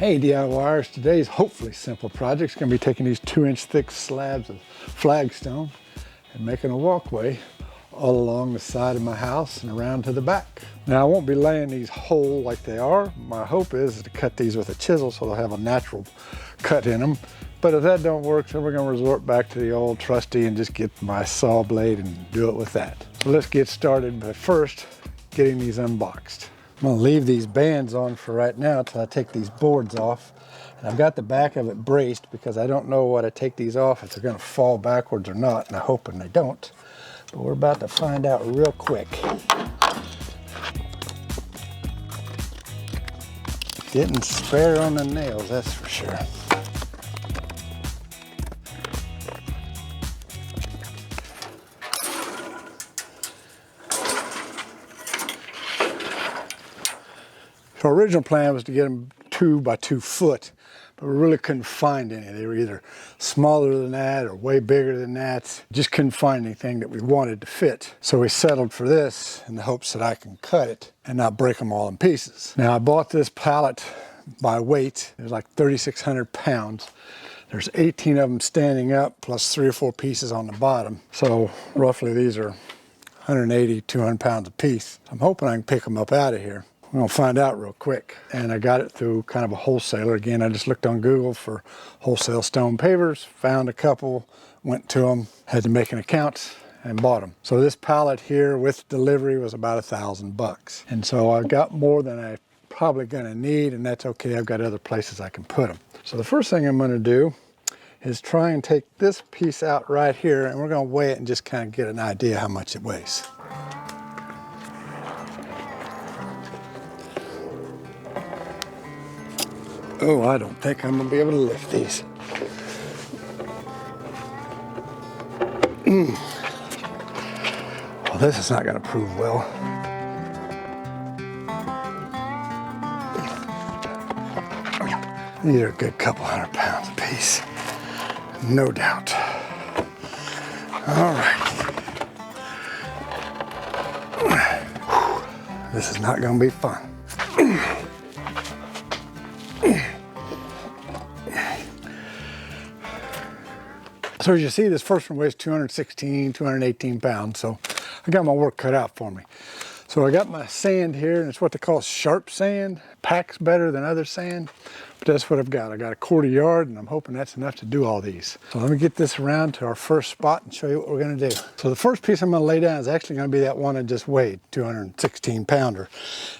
Hey DIYers, today's hopefully simple project is going to be taking these 2-inch thick slabs of flagstone and making a walkway all along the side of my house and around to the back. Now I won't be laying these whole like they are. My hope is to cut these with a chisel so they'll have a natural cut in them. But if that don't work, then we're going to resort back to the old trusty and just get my saw blade and do it with that. So let's get started, but first getting these unboxed. I'm going to leave these bands on for right now until I take these boards off. And I've got the back of it braced because I don't know when I take these off if they're going to fall backwards or not, and I'm hoping they don't. But we're about to find out real quick. Getting spare on the nails, that's for sure. So our original plan was to get them 2 by 2 foot, but we really couldn't find any. They were either smaller than that or way bigger than that. Just couldn't find anything that we wanted to fit. So we settled for this in the hopes that I can cut it and not break them all in pieces. Now I bought this pallet by weight. It was like 3,600 pounds. There's 18 of them standing up plus 3 or 4 pieces on the bottom. So roughly these are 180, 200 pounds a piece. I'm hoping I can pick them up out of here. We're gonna find out real quick. And I got it through kind of a wholesaler. Again, I just looked on Google for wholesale stone pavers, found a couple, went to them, had to make an account and bought them. So this pallet here with delivery was about $1,000 And so I got more than I probably gonna need, and that's okay. I've got other places I can put them. So the first thing I'm gonna do is try and take this piece out right here, and we're gonna weigh it and just kind of get an idea how much it weighs. Oh, I don't think I'm gonna be able to lift these. Well, this is not gonna prove well. These are a good couple 100 pounds a piece, no doubt. All right. This is not gonna be fun. So as you see, this first one weighs 216, 218 pounds. So I got my work cut out for me. So I got my sand here, and it's what they call sharp sand. Packs better than other sand, but that's what I've got. I got a 1/4 yard, and I'm hoping that's enough to do all these. So let me get this around to our first spot and show you what we're gonna do. So the first piece I'm gonna lay down is actually gonna be that one I just weighed, 216 pounder.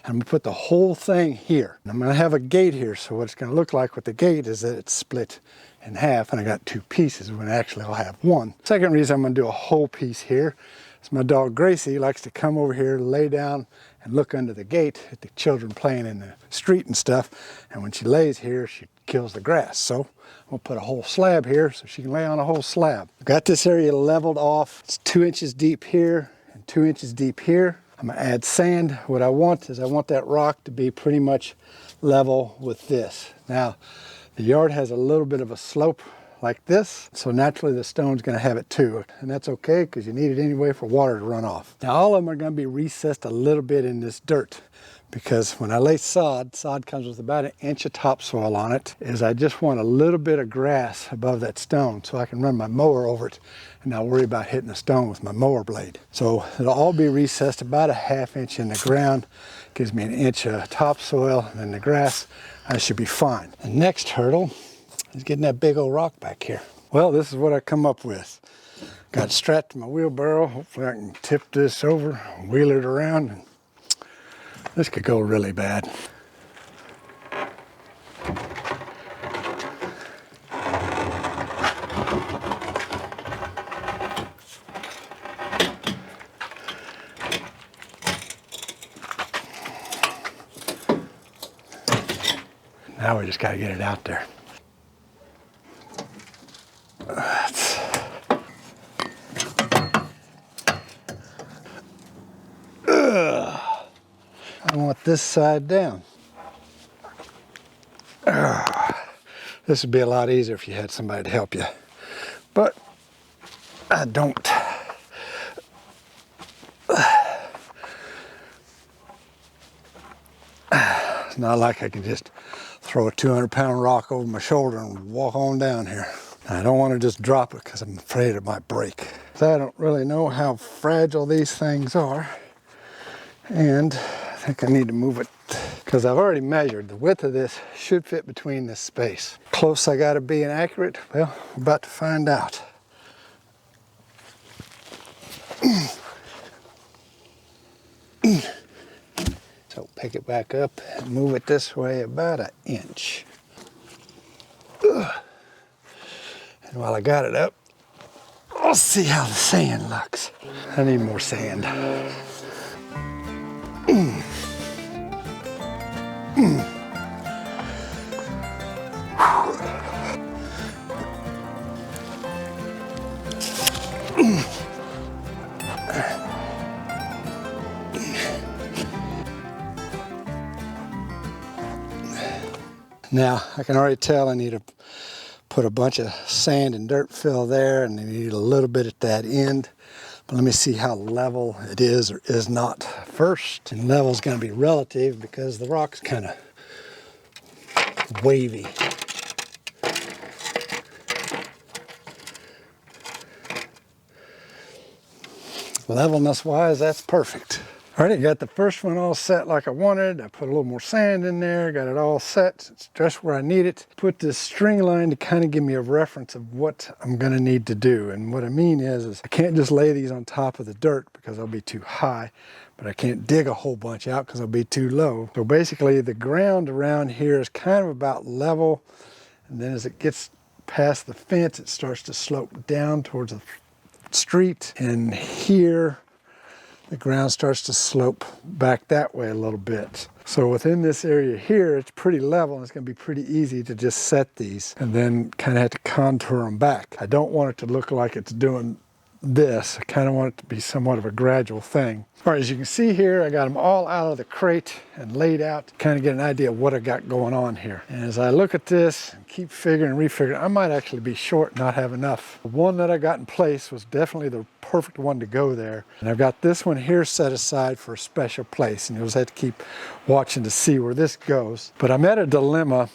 And I'm gonna put the whole thing here. And I'm gonna have a gate here, so what it's gonna look like with the gate is that it's split in half, and I got 2 pieces when actually I'll have 1. Second reason I'm gonna do a whole piece here is my dog Gracie likes to come over here, lay down, and look under the gate at the children playing in the street and stuff. And when she lays here, she kills the grass. So I'm gonna put a whole slab here so she can lay on a whole slab. I got this area leveled off. It's 2 inches deep here and 2 inches deep here. I'm gonna add sand. What I want is I want that rock to be pretty much level with this. Now, the yard has a little bit of a slope like this, so naturally the stone's gonna have it too, and that's okay because you need it anyway for water to run off. Now all of them are gonna be recessed a little bit in this dirt because when I lay sod comes with about 1 inch of topsoil on it, is I just want a little bit of grass above that stone so I can run my mower over it and not worry about hitting the stone with my mower blade. So it'll all be recessed about 1/2 inch in the ground, gives me 1 inch of topsoil, and then the grass, I should be fine. The next hurdle is getting that big old rock back here. Well, this is what I come up with. Got it strapped to my wheelbarrow. Hopefully I can tip this over, wheel it around, and this could go really bad. Now we just gotta get it out there. I want this side down. This would be a lot easier if you had somebody to help you, but I don't. It's not like I can just throw a 200-pound rock over my shoulder and walk on down here. I don't want to just drop it because I'm afraid it might break. So I don't really know how fragile these things are. And I think I need to move it because I've already measured. The width of this should fit between this space. Close I got to be and accurate? Well, we're about to find out. So pick it back up and move it this way about 1 inch. And while I got it up, I'll see how the sand looks. I need more sand. Now, I can already tell I need to put a bunch of sand and dirt fill there, and I need a little bit at that end. But let me see how level it is or is not first. And level is going to be relative because the rock's kind of wavy. Levelness wise, that's perfect. All right, I got the first one all set like I wanted. I put a little more sand in there, got it all set. It's just where I need it. Put this string line to kind of give me a reference of what I'm gonna need to do. And what I mean is I can't just lay these on top of the dirt because I'll be too high, but I can't dig a whole bunch out because I'll be too low. So basically the ground around here is kind of about level. And then as it gets past the fence, it starts to slope down towards the street. And here, the ground starts to slope back that way a little bit. So within this area here, it's pretty level and it's going to be pretty easy to just set these and then kind of have to contour them back. I don't want it to look like it's doing this. I kind of want it to be somewhat of a gradual thing. All right, as you can see here, I got them all out of the crate and laid out to kind of get an idea of what I got going on here. And as I look at this and keep figuring and refiguring, I might actually be short and not have enough. The one that I got in place was definitely the perfect one to go there. And I've got this one here set aside for a special place, and you'll just have to keep watching to see where this goes. But I'm at a dilemma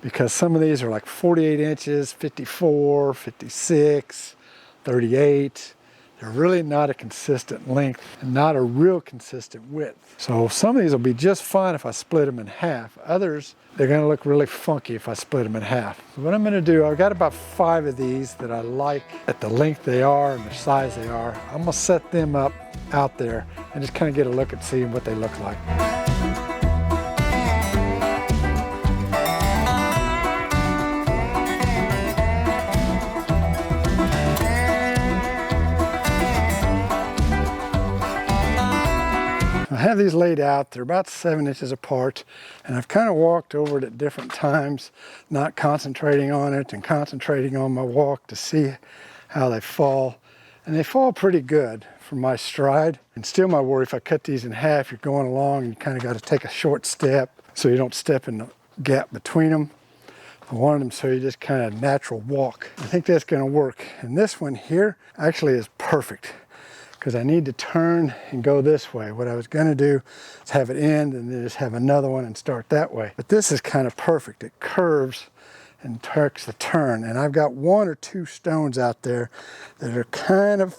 because some of these are like 48 inches, 54, 56, 38. They're really not a consistent length and not a real consistent width. So some of these will be just fine if I split them in half. Others, they're gonna look really funky if I split them in half. So what I'm gonna do, I've got about 5 of these that I like at the length they are and the size they are. I'm gonna set them up out there and just kind of get a look at seeing what they look like. I have these laid out. They're about 7 inches apart, and I've kind of walked over it at different times, not concentrating on it and concentrating on my walk to see how they fall. And they fall pretty good for my stride. And still my worry, if I cut these in half, you're going along and you kind of got to take a short step so you don't step in the gap between them. I wanted them so you just kind of natural walk. I think that's going to work. And this one here actually is perfect, because I need to turn and go this way. What I was gonna do is have it end and then just have another one and start that way. But this is kind of perfect. It curves and takes the turn. And I've got 1 or 2 stones out there that are kind of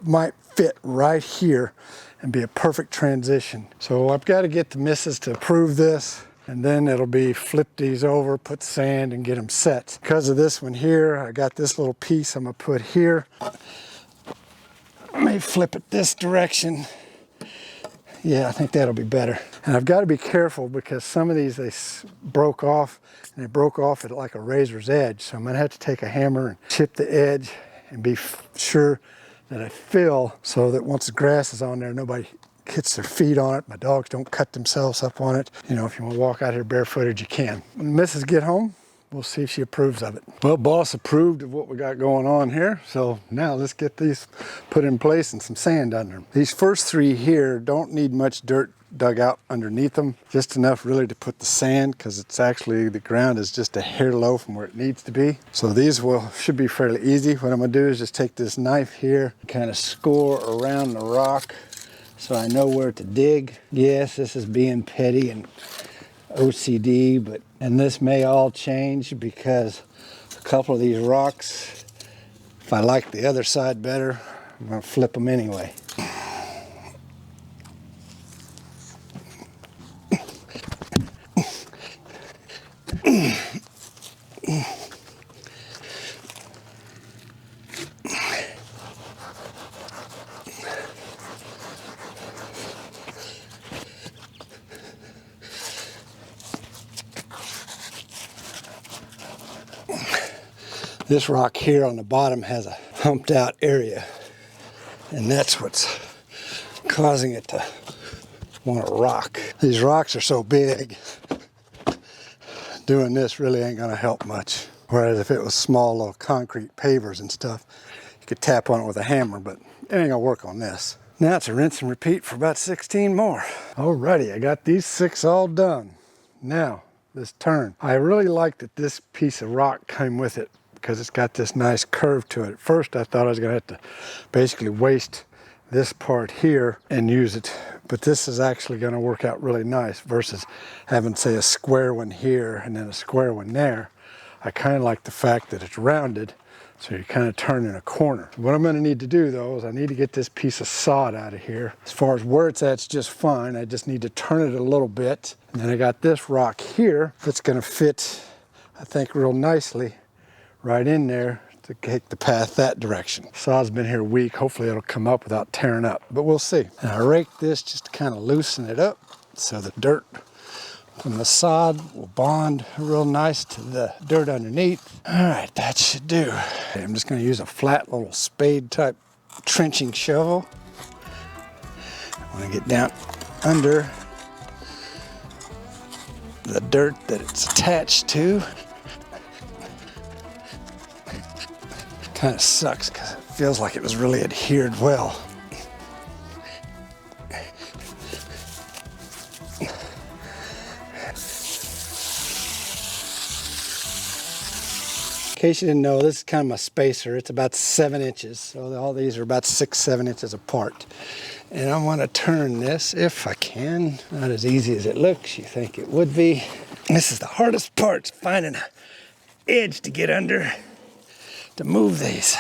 might fit right here and be a perfect transition. So I've got to get the missus to approve this, and then it'll be flip these over, put sand and get them set. Because of this one here, I got this little piece I'm gonna put here. I may flip it this direction. Yeah, I think that'll be better. And I've got to be careful because some of these, they broke off, and they broke off at like a razor's edge. So I'm gonna have to take a hammer and chip the edge and be sure that I fill so that once the grass is on there, nobody hits their feet on it. My dogs don't cut themselves up on it. You know, if you want to walk out here barefooted, you can. When the missus get home, we'll see if she approves of it. Well, boss approved of what we got going on here. So now let's get these put in place and some sand under them. These first 3 here don't need much dirt dug out underneath them. Just enough really to put the sand, because it's actually, the ground is just a hair low from where it needs to be. So these should be fairly easy. What I'm gonna do is just take this knife here, kind of score around the rock so I know where to dig. Yes, this is being petty and OCD, and this may all change because a couple of these rocks, if I like the other side better, I'm going to flip them anyway. This rock here on the bottom has a humped out area, and that's what's causing it to want to rock. These rocks are so big, doing this really ain't gonna help much. Whereas if it was small little concrete pavers and stuff, you could tap on it with a hammer, but it ain't gonna work on this. Now it's a rinse and repeat for about 16 more. Alrighty, I got these 6 all done. Now, this turn. I really like that this piece of rock came with it because it's got this nice curve to it. At first I thought I was gonna have to basically waste this part here and use it, but this is actually gonna work out really nice versus having, say, a square one here and then a square one there. I kind of like the fact that it's rounded, so you kind of turn in a corner. What I'm gonna need to do though is I need to get this piece of sod out of here. As far as where it's at, it's just fine. I just need to turn it a little bit. And then I got this rock here that's gonna fit, I think, real nicely right in there to take the path that direction. Sod's been here a week. Hopefully it'll come up without tearing up, but we'll see. And I rake this just to kind of loosen it up so the dirt from the sod will bond real nice to the dirt underneath. All right, that should do. Okay, I'm just gonna use a flat little spade type trenching shovel. I wanna get down under the dirt that it's attached to. Kind of sucks because it feels like it was really adhered well. In case you didn't know, this is kind of my spacer. It's about 7 inches. So all these are about 6-7 inches apart. And I want to turn this if I can. Not as easy as it looks. You think it would be. This is the hardest part, finding an edge to get under to move these.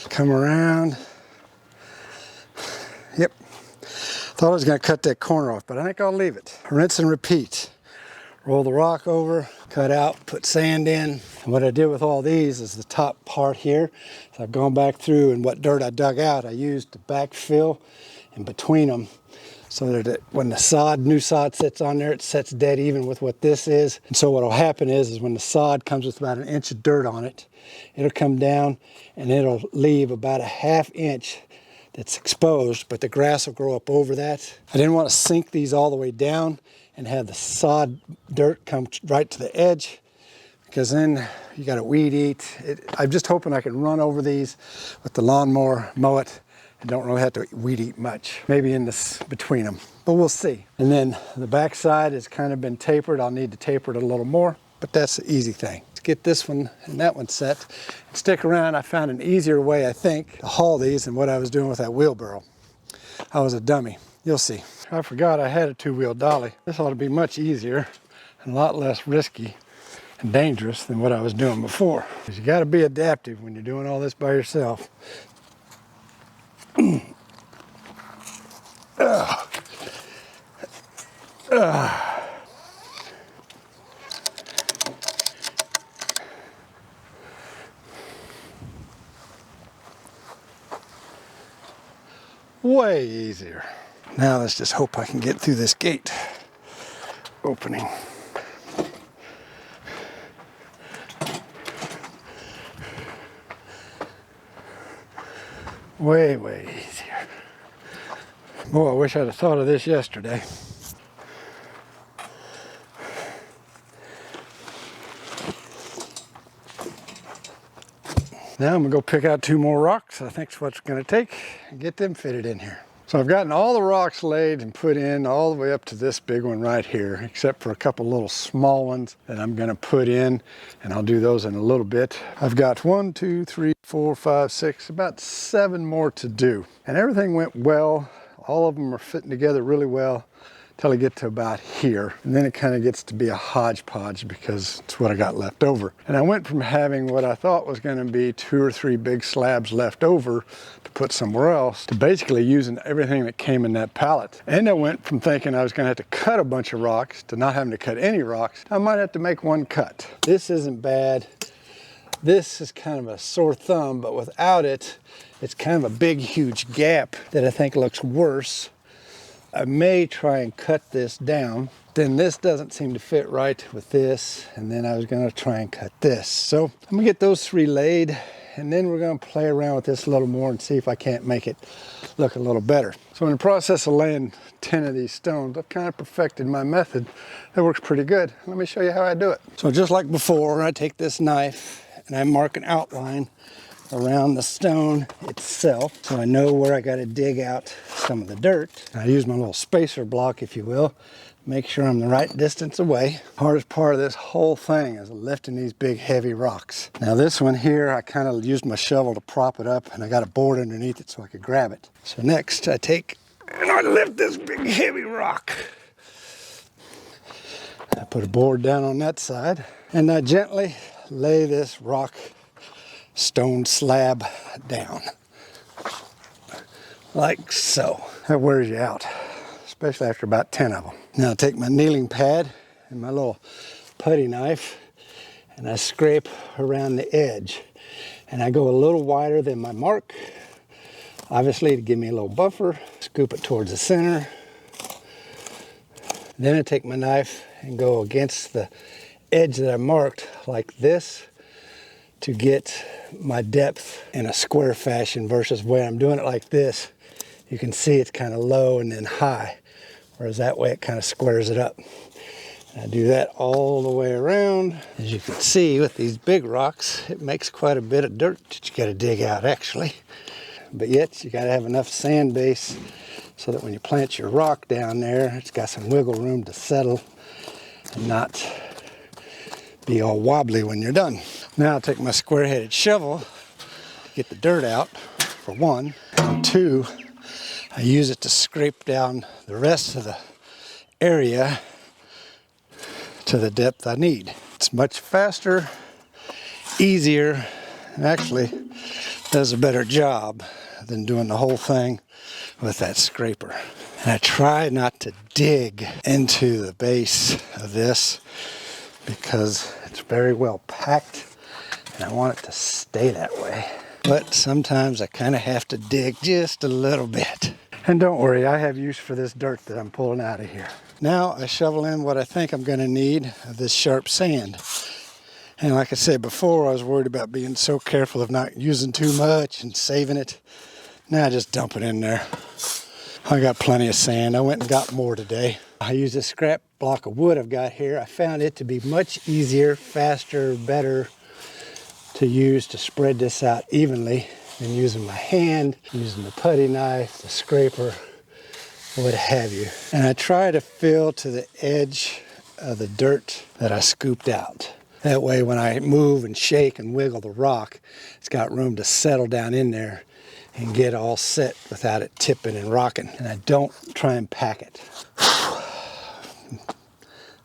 Come around. Yep. Thought I was going to cut that corner off, but I think I'll leave it. Rinse and repeat. Roll the rock over, cut out, put sand in. And what I did with all these is the top part here. So I've gone back through, and what dirt I dug out, I used to backfill in between them so that when the new sod sits on there, it sets dead even with what this is. And so what will happen is when the sod comes with about 1 inch of dirt on it, it'll come down and it'll leave about 1/2 inch that's exposed, but the grass will grow up over that. I didn't want to sink these all the way down and have the sod dirt come right to the edge, because then you got to weed eat. I'm just hoping I can run over these with the lawnmower, mow it, and don't really have to weed eat much. Maybe in this between them, but we'll see. And then the back side has kind of been tapered. I'll need to taper it a little more, but that's the easy thing. Let's get this one and that one set. Stick around. I found an easier way, I think, to haul these than what I was doing with that wheelbarrow. I was a dummy. You'll see. I forgot I had a 2-wheel dolly. This ought to be much easier and a lot less risky and dangerous than what I was doing before. Because you got to be adaptive when you're doing all this by yourself. Way easier. Now let's just hope I can get through this gate opening. Way easier. Boy, I wish I'd have thought of this yesterday. Now I'm gonna go pick out 2 more rocks. I think it's what's gonna take and get them fitted in here. So I've gotten all the rocks laid and put in all the way up to this big one right here, except for a couple little small ones that I'm gonna put in, and I'll do those in a little bit. I've got 1, 2, 3, 4, 5, 6, about 7 more to do. And everything went well. All of them are fitting together really well till I get to about here. And then it kind of gets to be a hodgepodge because it's what I got left over. And I went from having what I thought was going to be 2 or 3 big slabs left over to put somewhere else to basically using everything that came in that pallet. And I went from thinking I was going to have to cut a bunch of rocks to not having to cut any rocks. I might have to make one cut. This isn't bad. This is kind of a sore thumb, but without it, it's kind of a big, huge gap that I think looks worse. I may try and cut this down. Then this doesn't seem to fit right with this. And then I was gonna try and cut this. So I'm gonna get those 3 laid, and then we're gonna play around with this a little more and see if I can't make it look a little better. So in the process of laying 10 of these stones, I've kind of perfected my method. That works pretty good. Let me show you how I do it. So just like before, I take this knife and I mark an outline around the stone itself, so I know where I got to dig out some of the dirt. I use my little spacer block, if you will, make sure I'm the right distance away. Hardest part of this whole thing is lifting these big heavy rocks. Now this one here, I kind of used my shovel to prop it up, and I got a board underneath it so I could grab it. So next I take and I lift this big heavy rock. I put a board down on that side, and I gently lay this rock stone slab down, like so. That wears you out, especially after about 10 of them. Now I take my kneeling pad and my little putty knife, and I scrape around the edge. And I go a little wider than my mark, obviously to give me a little buffer. Scoop it towards the center. Then I take my knife and go against the edge that I marked like this to get my depth in a square fashion versus where I'm doing it like this. You can see it's kind of low and then high, whereas that way it kind of squares it up. And I do that all the way around. As you can see with these big rocks, it makes quite a bit of dirt that you got to dig out actually. But yet you got to have enough sand base so that when you plant your rock down there, it's got some wiggle room to settle and not be all wobbly when you're done. Now I'll take my square-headed shovel, get the dirt out, for 1, and 2, I use it to scrape down the rest of the area to the depth I need. It's much faster, easier, and actually does a better job than doing the whole thing with that scraper. And I try not to dig into the base of this because it's very well packed and I want it to stay that way. But sometimes I kind of have to dig just a little bit. And don't worry, I have use for this dirt that I'm pulling out of here. Now I shovel in what I think I'm going to need of this sharp sand. And like I said before, I was worried about being so careful of not using too much and saving it. Now I just dump it in there. I got plenty of sand. I went and got more today. I used a scrap block of wood I've got here. I found it to be much easier, faster, better to use to spread this out evenly than using my hand, using the putty knife, the scraper, what have you. And I try to fill to the edge of the dirt that I scooped out. That way when I move and shake and wiggle the rock, it's got room to settle down in there and get all set without it tipping and rocking. And I don't try and pack it.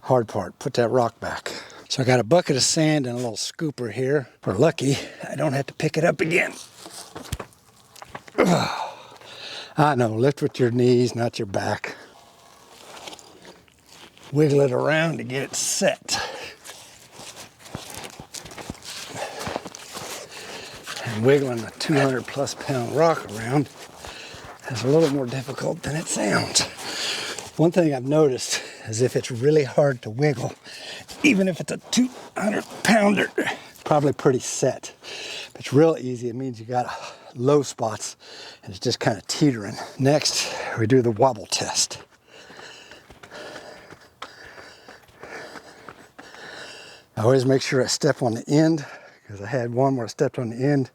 Hard part, put that rock back. So I got a bucket of sand and a little scooper here. If we're lucky, I don't have to pick it up again. I know, lift with your knees, not your back. Wiggle it around to get it set. And wiggling a 200 plus pound rock around is a little more difficult than it sounds. One thing I've noticed is if it's really hard to wiggle, even if it's a 200 pounder, probably pretty set. If it's real easy, it means you got low spots and it's just kind of teetering. Next, we do the wobble test. I always make sure I step on the end because I had one where I stepped on the end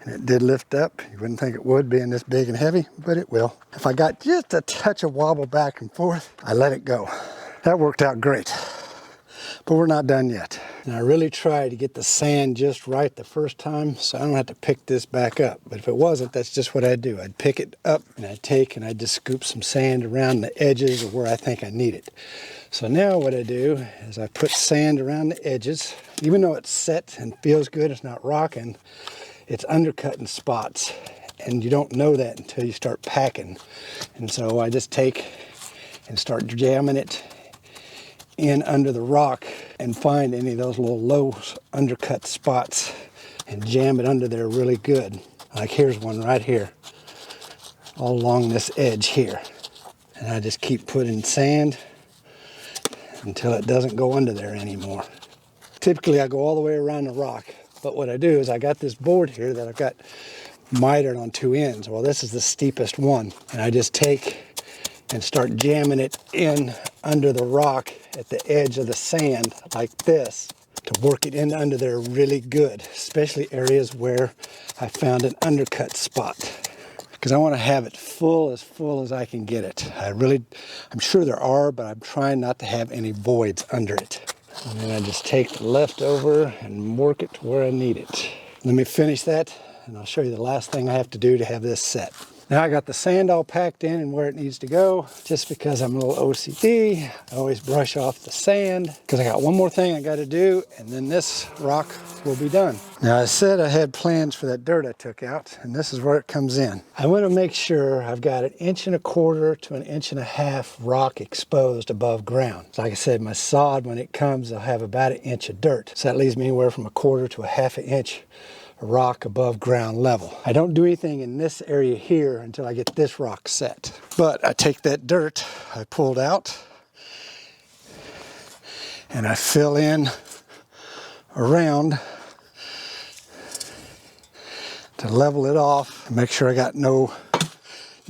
and it did lift up. You wouldn't think it would, being this big and heavy, but it will. If I got just a touch of wobble back and forth, I let it go. That worked out great, but we're not done yet. And I really tried to get the sand just right the first time, so I don't have to pick this back up. But if it wasn't, that's just what I'd do. I'd pick it up and I'd take and I'd just scoop some sand around the edges of where I think I need it. So now what I do is I put sand around the edges. Even though it's set and feels good, it's not rocking, it's undercutting spots. And you don't know that until you start packing. And so I just take and start jamming it in under the rock and find any of those little low undercut spots and jam it under there really good. Like here's one right here, all along this edge here. And I just keep putting sand until it doesn't go under there anymore. Typically I go all the way around the rock, but what I do is I got this board here that I've got mitered on two ends. Well, this is the steepest one, and I just take and start jamming it in under the rock at the edge of the sand like this to work it in under there really good, especially areas where I found an undercut spot. Because I want to have it full as I can get it. I'm sure there are, but I'm trying not to have any voids under it. And then I just take the leftover and work it to where I need it. Let me finish that, and I'll show you the last thing I have to do to have this set. Now I got the sand all packed in and where it needs to go. Just because I'm a little OCD, I always brush off the sand because I got one more thing I got to do, and then this rock will be done. Now I said I had plans for that dirt I took out, and this is where it comes in. I want to make sure I've got 1.25 inches to 1.5 inches rock exposed above ground. So like I said, my sod, when it comes, I'll have about 1 inch of dirt. So that leaves me anywhere from 1/4 to 1/2 inch rock above ground level. I don't do anything in this area here until I get this rock set. But I take that dirt I pulled out and I fill in around to level it off and make sure I got no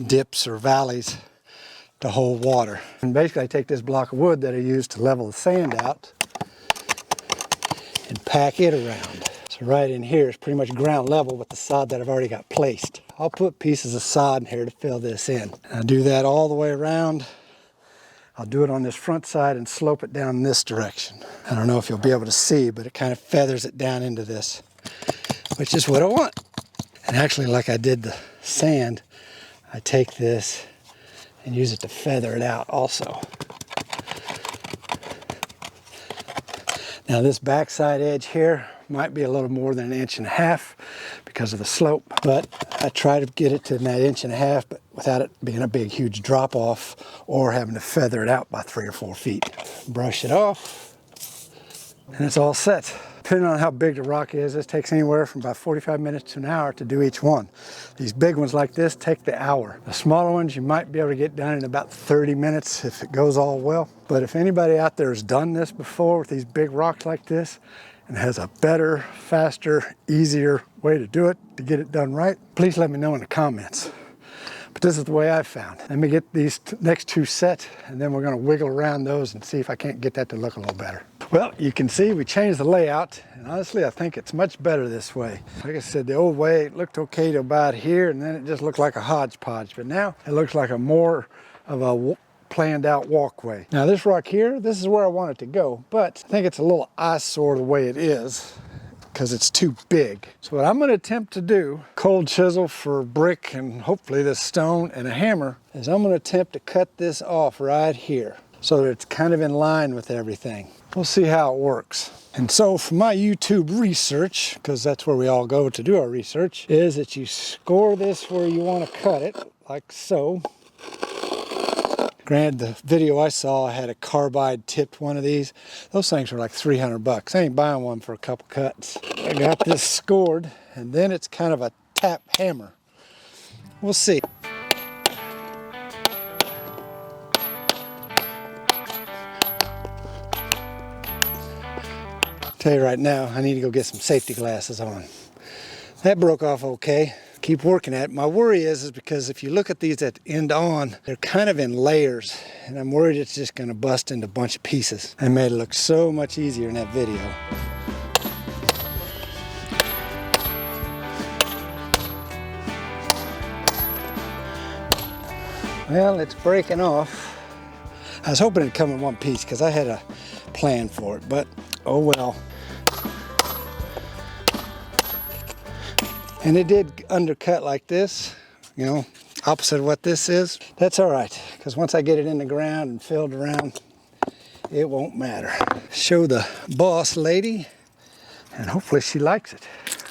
dips or valleys to hold water. And basically I take this block of wood that I used to level the sand out and pack it around. So right in here is pretty much ground level with the sod that I've already got placed. I'll put pieces of sod in here to fill this in. I'll do that all the way around. I'll do it on this front side and slope it down this direction. I don't know if you'll be able to see, but it kind of feathers it down into this, which is what I want. And actually, like I did the sand, I take this and use it to feather it out also. Now this backside edge here might be a little more than 1.5 inches because of the slope, but I try to get it to that 1.5 inches, but without it being a big, huge drop off or having to feather it out by 3 or 4 feet. Brush it off, and it's all set. Depending on how big the rock is, this takes anywhere from about 45 minutes to an hour to do each one. These big ones like this take the hour. The smaller ones you might be able to get done in about 30 minutes if it goes all well. But if anybody out there has done this before with these big rocks like this and has a better, faster, easier way to do it, to get it done right, please let me know in the comments. But this is the way I've found. Let me get these next two set, and then we're gonna wiggle around those and see if I can't get that to look a little better. Well, you can see we changed the layout, and honestly, I think it's much better this way. Like I said, the old way, it looked okay to about here, and then it just looked like a hodgepodge. But now it looks like a more of a planned out walkway. Now this rock here, this is where I want it to go, but I think it's a little eyesore the way it is, because it's too big. So what I'm going to attempt to do, cold chisel for brick and hopefully this stone and a hammer, is I'm going to attempt to cut this off right here so that it's kind of in line with everything. We'll see how it works. And so for my YouTube research, because that's where we all go to do our research, is that you score this where you want to cut it, like so. Granted, the video I saw had a carbide tipped one of these. Those things were like 300 bucks. I ain't buying one for a couple cuts. I got this scored, and then it's kind of a tap hammer. We'll see. Tell you right now, I need to go get some safety glasses on. That broke off okay. Keep working at it. My worry is because if you look at these at end on, they're kind of in layers, and I'm worried it's just going to bust into a bunch of pieces. I made it look so much easier in that video. Well, it's breaking off. I was hoping it'd come in one piece because I had a plan for it, but oh well. And it did undercut like this, you know, opposite of what this is. That's all right, because once I get it in the ground and filled around, it won't matter. Show the boss lady, and hopefully she likes it,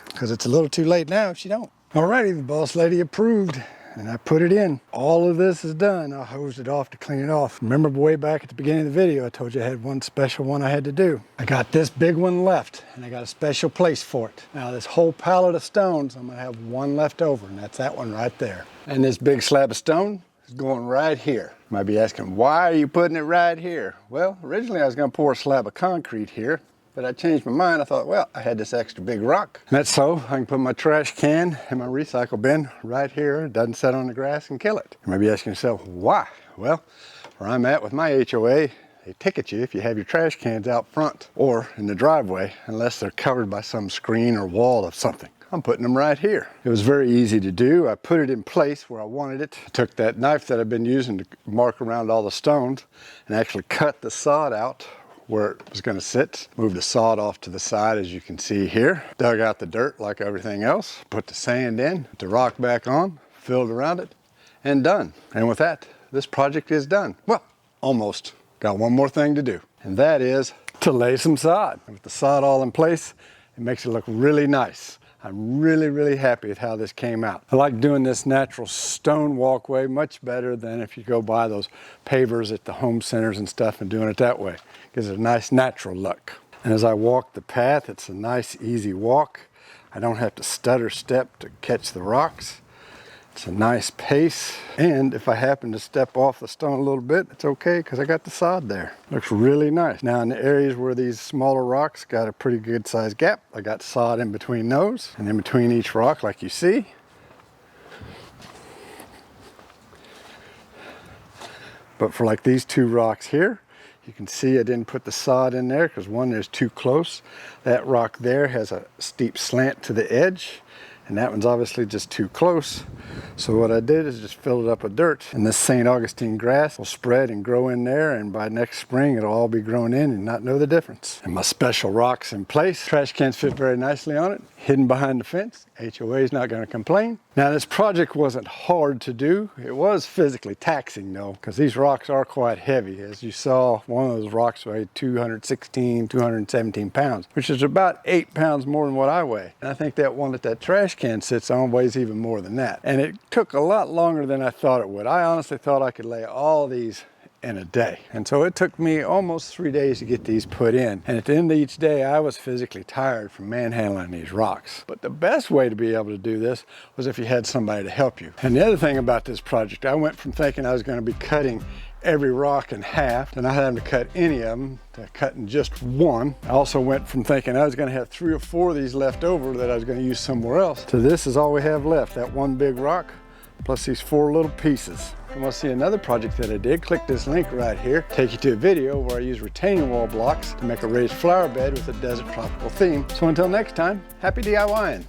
because it's a little too late now if she don't. Alrighty, the boss lady approved, and I put it in. All of this is done. I hosed it off to clean it off. Remember way back at the beginning of the video, I told you I had one special one I had to do. I got this big one left, and I got a special place for it. Now this whole pallet of stones, I'm gonna have one left over, and that's that one right there. And this big slab of stone is going right here. You might be asking, why are you putting it right here? Well, originally I was gonna pour a slab of concrete here, but I changed my mind. I thought, well, I had this extra big rock. And that's so I can put my trash can and my recycle bin right here. It doesn't sit on the grass and kill it. You might be asking yourself, why? Well, where I'm at with my HOA, they ticket you if you have your trash cans out front or in the driveway, unless they're covered by some screen or wall of something. I'm putting them right here. It was very easy to do. I put it in place where I wanted it. I took that knife that I've been using to mark around all the stones and actually cut the sod out where it was going to sit. Moved the sod off to the side, as you can see here. Dug out the dirt like everything else. Put the sand in, put the rock back on, filled around it, and done. And with that, this project is done. Well, almost. Got one more thing to do, and that is to lay some sod. With the sod all in place, it makes it look really nice. I'm really, really happy with how this came out. I like doing this natural stone walkway much better than if you go buy those pavers at the home centers and stuff and doing it that way. Gives it a nice natural look. And as I walk the path, it's a nice, easy walk. I don't have to stutter step to catch the rocks. It's a nice pace. And if I happen to step off the stone a little bit, it's okay because I got the sod there. Looks really nice. Now in the areas where these smaller rocks got a pretty good sized gap, I got sod in between those and in between each rock like you see. But for like these two rocks here, you can see I didn't put the sod in there because one, there's too close. That rock there has a steep slant to the edge, and that one's obviously just too close. So what I did is just fill it up with dirt, and this St. Augustine grass will spread and grow in there, and by next spring it'll all be grown in and not know the difference. And my special rock's in place. Trash cans fit very nicely on it, hidden behind the fence. HOA is not going to complain. Now this project wasn't hard to do. It was physically taxing though, because these rocks are quite heavy. As you saw, one of those rocks weighed 216, 217 pounds, which is about 8 pounds more than what I weigh. And I think that one that that trash can sits on weighs even more than that. And it took a lot longer than I thought it would. I honestly thought I could lay all these in a day. And so it took me almost 3 days to get these put in. And at the end of each day, I was physically tired from manhandling these rocks. But the best way to be able to do this was if you had somebody to help you. And the other thing about this project, I went from thinking I was going to be cutting every rock in half to not having to cut any of them to cutting just one. I also went from thinking I was going to have 3 or 4 of these left over that I was going to use somewhere else to this is all we have left, that one big rock plus these 4 little pieces. If you want to see another project that I did, click this link right here. Take you to a video where I use retaining wall blocks to make a raised flower bed with a desert tropical theme. So until next time, happy DIYing.